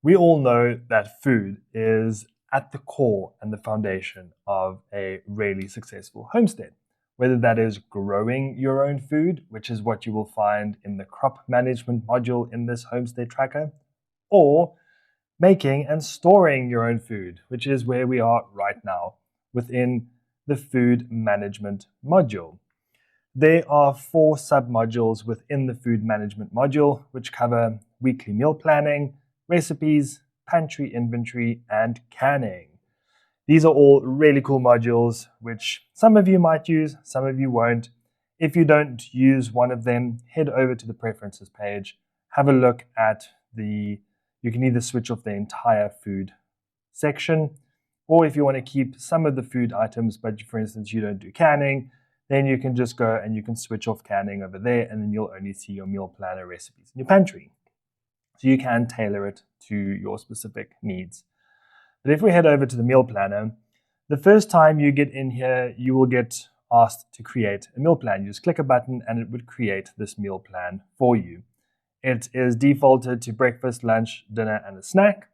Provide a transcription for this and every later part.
We all know that food is at the core and the foundation of a really successful homestead. Whether that is growing your own food, which is what you will find in the crop management module in this homestead tracker, or making and storing your own food, which is where we are right now within the food management module. There are 4 sub-modules within the food management module, which cover weekly meal planning, recipes, pantry inventory, and canning. These are all really cool modules, which some of you might use, some of you won't. If you don't use one of them, head over to the preferences page, have a look at you can either switch off the entire food section, or if you want to keep some of the food items, but for instance, you don't do canning, then you can just go and you can switch off canning over there, and then you'll only see your meal planner recipes in your pantry. So you can tailor it to your specific needs. But if we head over to the meal planner, the first time you get in here, you will get asked to create a meal plan. You just click a button and it would create this meal plan for you. It is defaulted to breakfast, lunch, dinner, and a snack,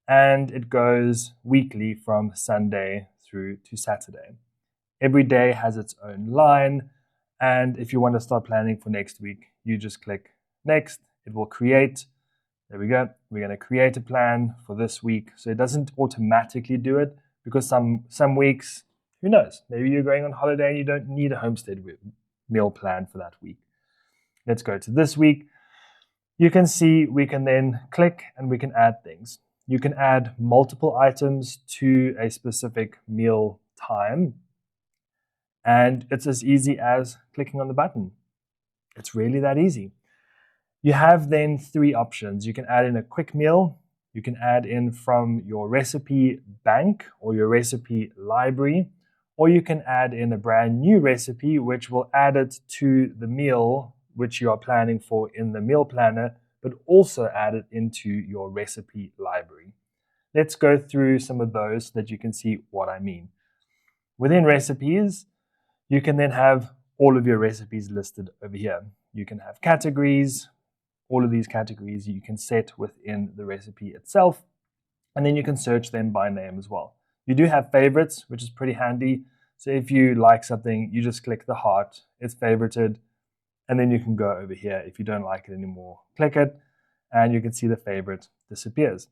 and it goes weekly from Sunday through to Saturday. Every day has its own line, and if you want to start planning for next week, you just click next. It will create. There we go. We're going to create a plan for this week. So it doesn't automatically do it because some weeks, who knows, maybe you're going on holiday and you don't need a homestead meal plan for that week. Let's go to this week. You can see we can then click and we can add things. You can add multiple items to a specific meal time, and it's as easy as clicking on the button. It's really that easy. You have then 3 options. You can add in a quick meal, you can add in from your recipe bank or your recipe library, or you can add in a brand new recipe which will add it to the meal which you are planning for in the meal planner, but also add it into your recipe library. Let's go through some of those so that you can see what I mean. Within recipes, you can then have all of your recipes listed over here. You can have categories. All of these categories you can set within the recipe itself, and then you can search them by name as well. You do have favorites, which is pretty handy. So if you like something, you just click the heart, it's favorited, and then you can go over here. If you don't like it anymore, click it, and you can see the favorite disappears.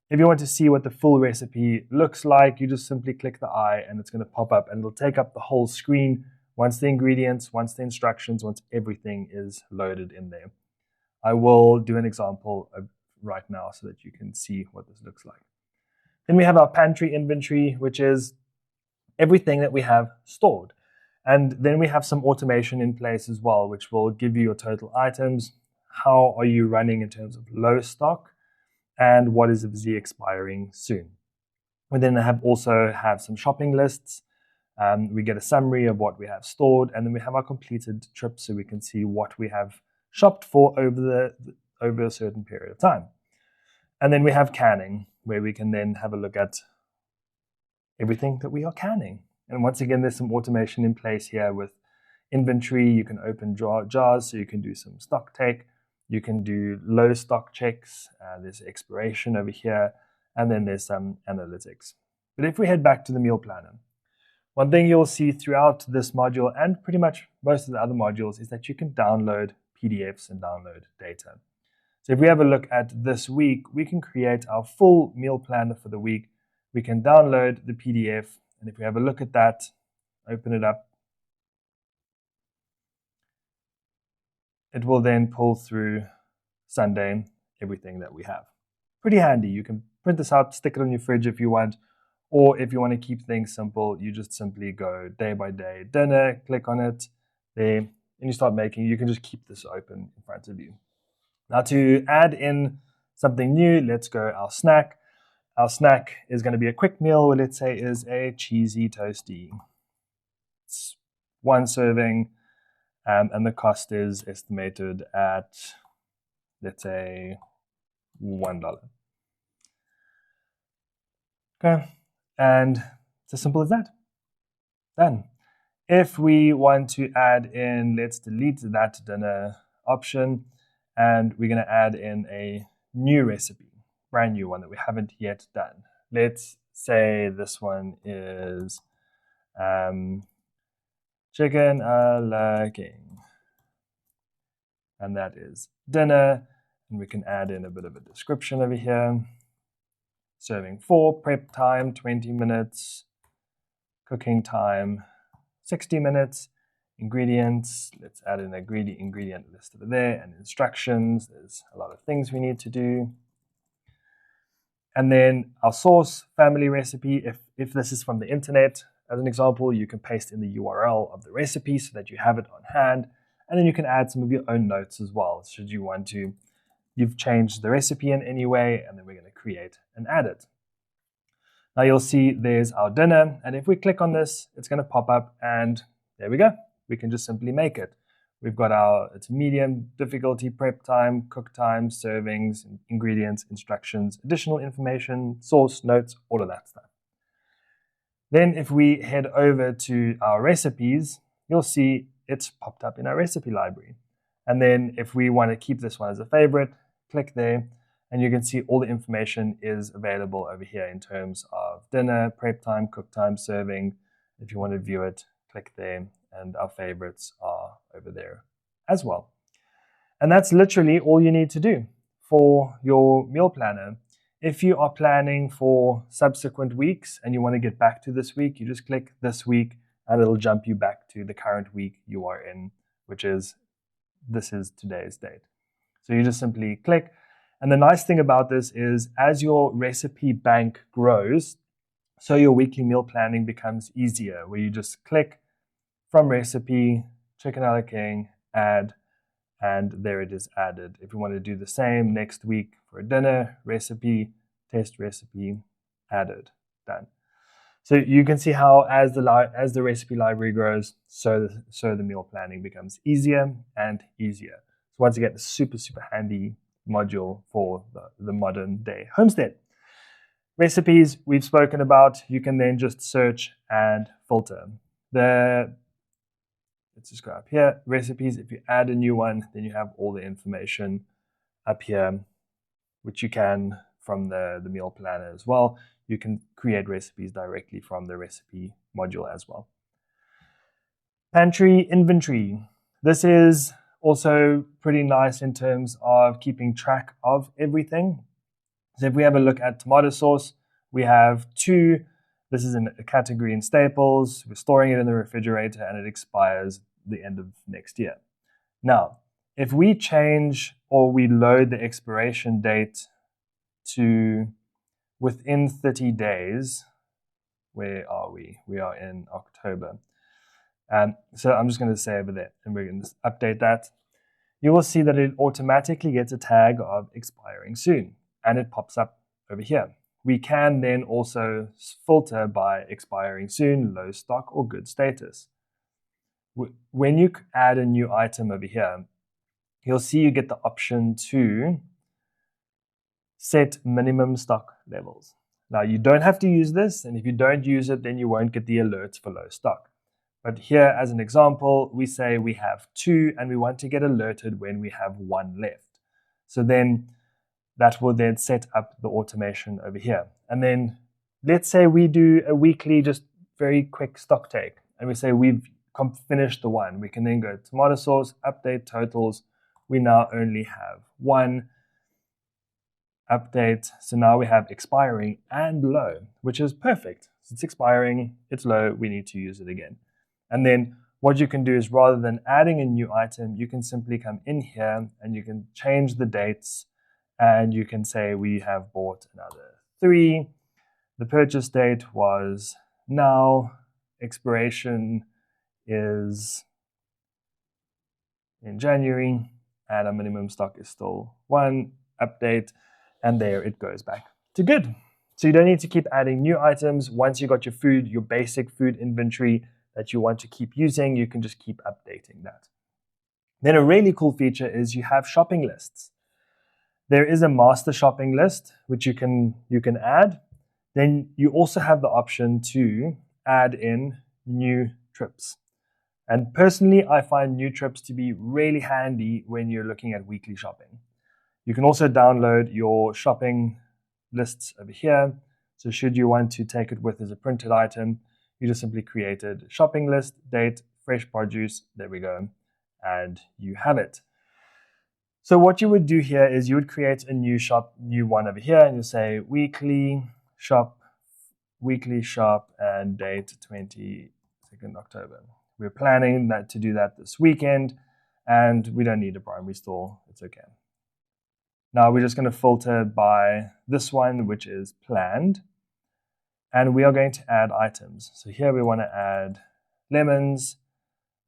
If you want to see what the full recipe looks like, you just simply click the eye and it's going to pop up and it'll take up the whole screen once the ingredients, once the instructions, once everything is loaded in there. I will do an example right now so that you can see what this looks like. Then we have our pantry inventory, which is everything that we have stored. And then we have some automation in place as well, which will give you your total items. How are you running in terms of low stock? And what is busy expiring soon? We then also have some shopping lists. We get a summary of what we have stored, and then we have our completed trips so we can see what we have shopped for over a certain period of time. And then we have canning, where we can then have a look at everything that we are canning. And once again, there's some automation in place here with inventory. You can open jars, so you can do some stock take. You can do low stock checks. There's expiration over here, and then there's some analytics. But if we head back to the meal planner, one thing you'll see throughout this module and pretty much most of the other modules is that you can download PDFs and download data. So if we have a look at this week, we can create our full meal planner for the week. We can download the PDF, and if we have a look at that, open it up, it will then pull through Sunday everything that we have. Pretty handy. You can print this out, stick it on your fridge if you want, or if you want to keep things simple, you just simply go day by day dinner, click on it there, and you start making. You can just keep this open in front of you. Now to add in something new, let's go our snack. Our snack is going to be a quick meal, or let's say is a cheesy toasty. It's 1 serving, and the cost is estimated at, let's say, $1. Okay, and it's as simple as that. Done. If we want to add in, let's delete that dinner option, and we're going to add in a new recipe. brand new one that we haven't yet done. Let's say this one is chicken a la king. And that is dinner. And we can add in a bit of a description over here. Serving 4, prep time 20 minutes, cooking time 60 minutes, ingredients, let's add in an ingredient list over there, and instructions. There's a lot of things we need to do. And then our source, family recipe, if this is from the internet, as an example, you can paste in the URL of the recipe so that you have it on hand. And then you can add some of your own notes as well, should you want to. You've changed the recipe in any way, and then we're going to create and add it. Now you'll see there's our dinner, and if we click on this, it's going to pop up, and there we go. We can just simply make it. We've got it's medium difficulty, prep time, cook time, servings, ingredients, instructions, additional information, source, notes, all of that stuff. Then if we head over to our recipes, you'll see it's popped up in our recipe library. And then if we want to keep this one as a favorite, click there, and you can see all the information is available over here in terms of dinner, prep time, cook time, serving. If you want to view it, click there, and our favorites are over there as well. And that's literally all you need to do for your meal planner. If you are planning for subsequent weeks and you want to get back to this week, you just click this week and it'll jump you back to the current week you are in, which is this is today's date. So you just simply click. And the nice thing about this is as your recipe bank grows, so your weekly meal planning becomes easier, where you just click from recipe, chicken a la king, add, and there it is added. If you want to do the same next week for a dinner, recipe, test recipe, added, done. So you can see how as the recipe library grows, so the meal planning becomes easier and easier. So once again, a super, super handy module for the modern day homestead. Recipes we've spoken about, you can then just search and filter. Let's just go up here, recipes. If you add a new one, then you have all the information up here, which you can from the meal planner as well. You can create recipes directly from the recipe module as well. Pantry inventory. This is also pretty nice in terms of keeping track of everything. So if we have a look at tomato sauce, we have 2. This is in a category in staples. We're storing it in the refrigerator and it expires the end of next year. Now, if we change or we load the expiration date to within 30 days, where are we? We are in October. So I'm just going to say over there, and we're going to update that. You will see that it automatically gets a tag of expiring soon, and it pops up over here. We can then also filter by expiring soon, low stock, or good status. When you add a new item over here, you'll see you get the option to set minimum stock levels. Now, you don't have to use this, and if you don't use it, then you won't get the alerts for low stock. But here, as an example, we say we have 2, and we want to get alerted when we have 1 left. So then that will then set up the automation over here. And then let's say we do a weekly, just very quick stock take, and we say we've finished the 1. We can then go tomato sauce, update totals. We now only have 1. Update. So now we have expiring and low, which is perfect. So it's expiring, it's low, we need to use it again. And then what you can do is rather than adding a new item, you can simply come in here and you can change the dates, and you can say we have bought another 3. The purchase date was now, expiration is in January, and our minimum stock is still 1. Update. And there it goes back to good. So you don't need to keep adding new items. Once you got your food, your basic food inventory that you want to keep using, you can just keep updating that. Then a really cool feature is you have shopping lists. There is a master shopping list, which you can add. Then you also have the option to add in new trips. And personally, I find new trips to be really handy when you're looking at weekly shopping. You can also download your shopping lists over here. So should you want to take it with as a printed item, you just simply created shopping list, date, fresh produce, there we go, and you have it. So what you would do here is you would create a new one over here, and you say weekly shop, and date 22nd October. We're planning to do that this weekend, and we don't need a primary store, it's okay. Now we're just going to filter by this one, which is planned, and we are going to add items. So here we want to add lemons.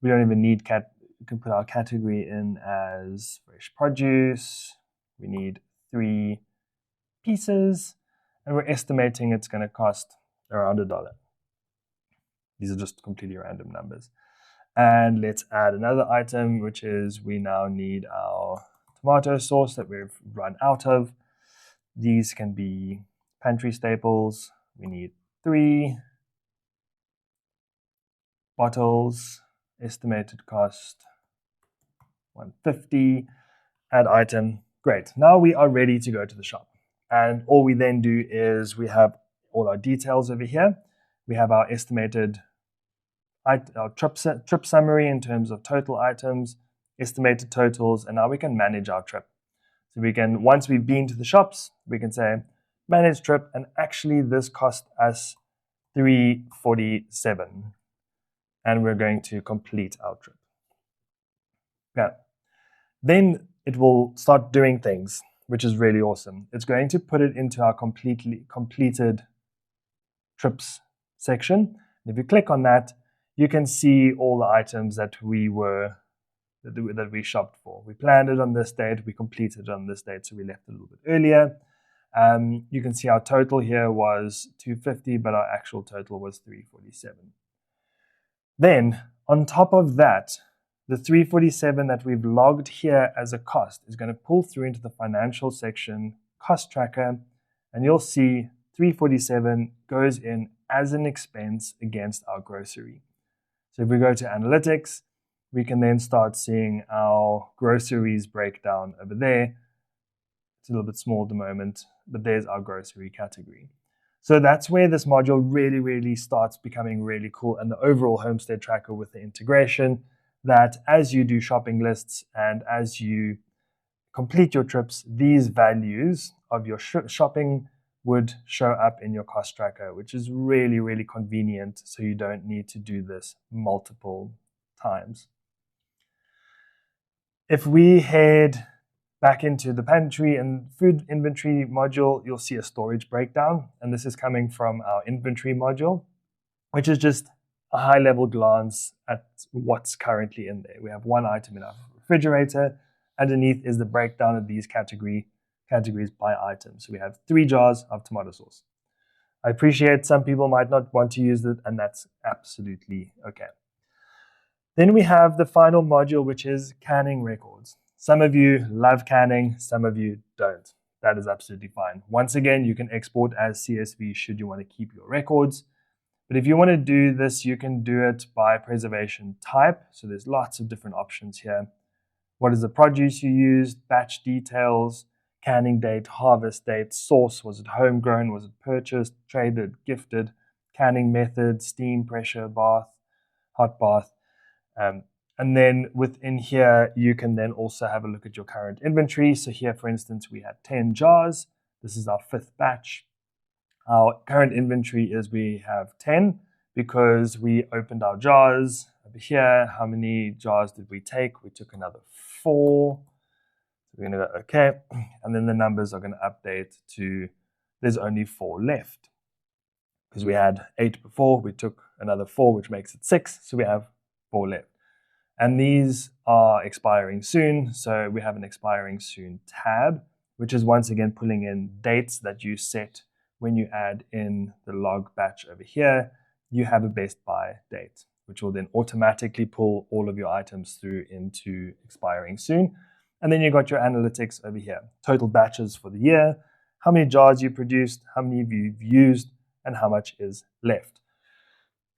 We don't even need we can put our category in as fresh produce. We need 3 pieces, and we're estimating it's going to cost around $1. These are just completely random numbers. And let's add another item, which is we now need our tomato sauce that we've run out of. These can be pantry staples. We need 3 bottles, estimated cost $1.50, add item. Great. Now we are ready to go to the shop. And all we then do is we have all our details over here. We have our estimated our trip summary in terms of total items, estimated totals, and now we can manage our trip. So we can, once we've been to the shops, we can say manage trip, and actually this cost us $3.47, and we're going to complete our trip. Okay. Then it will start doing things, which is really awesome. It's going to put it into our completed trips section. And if you click on that, you can see all the items that we shopped for. We planned it on this date, we completed it on this date, so we left a little bit earlier. You can see our total here was $2.50, but our actual total was $3.47. Then, on top of that, the $3.47 that we've logged here as a cost is going to pull through into the financial section, cost tracker, and you'll see $3.47 goes in as an expense against our grocery. So if we go to analytics, we can then start seeing our groceries breakdown over there. It's a little bit small at the moment, but there's our grocery category. So that's where this module really, really starts becoming really cool, and the overall homestead tracker with the integration, that as you do shopping lists and as you complete your trips, these values of your shopping would show up in your cost tracker, which is really, really convenient, so you don't need to do this multiple times. If we head back into the pantry and food inventory module, you'll see a storage breakdown, and this is coming from our inventory module, which is just a high-level glance at what's currently in there. We have 1 item in our refrigerator. Underneath is the breakdown of these categories by item. So we have 3 jars of tomato sauce. I appreciate some people might not want to use it, and that's absolutely okay. Then we have the final module, which is canning records. Some of you love canning, some of you don't. That is absolutely fine. Once again, you can export as CSV should you want to keep your records. But if you want to do this, you can do it by preservation type. So there's lots of different options here. What is the produce you used, batch details, canning date, harvest date, source, was it homegrown, was it purchased, traded, gifted, canning method, steam, pressure, bath, hot bath. And then within here, you can then also have a look at your current inventory. So here, for instance, we had 10 jars. This is our 5th batch. Our current inventory is we have 10 because we opened our jars over here. How many jars did we take? We took another 4. So we're going to go okay. And then the numbers are going to update to there's only 4 left. Because we had 8 before, we took another 4, which makes it 6. So we have 4 left. And these are expiring soon. So we have an expiring soon tab, which is once again pulling in dates that you set when you add in the log batch over here. You have a best by date, which will then automatically pull all of your items through into expiring soon. And then you got your analytics over here. Total batches for the year, how many jars you produced, how many you've used, and how much is left.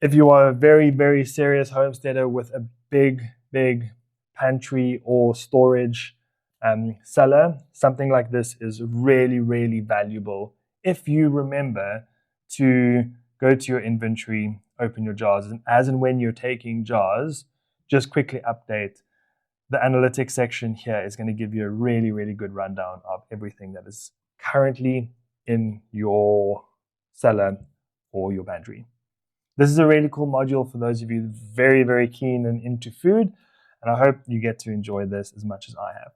If you are a very, very serious homesteader with a big pantry or storage cellar, something like this is really, really valuable if you remember to go to your inventory, open your jars, and as and when you're taking jars, just quickly update. The analytics section here is going to give you a really, really good rundown of everything that is currently in your cellar or your pantry. This is a really cool module for those of you very, very keen and into food, and I hope you get to enjoy this as much as I have.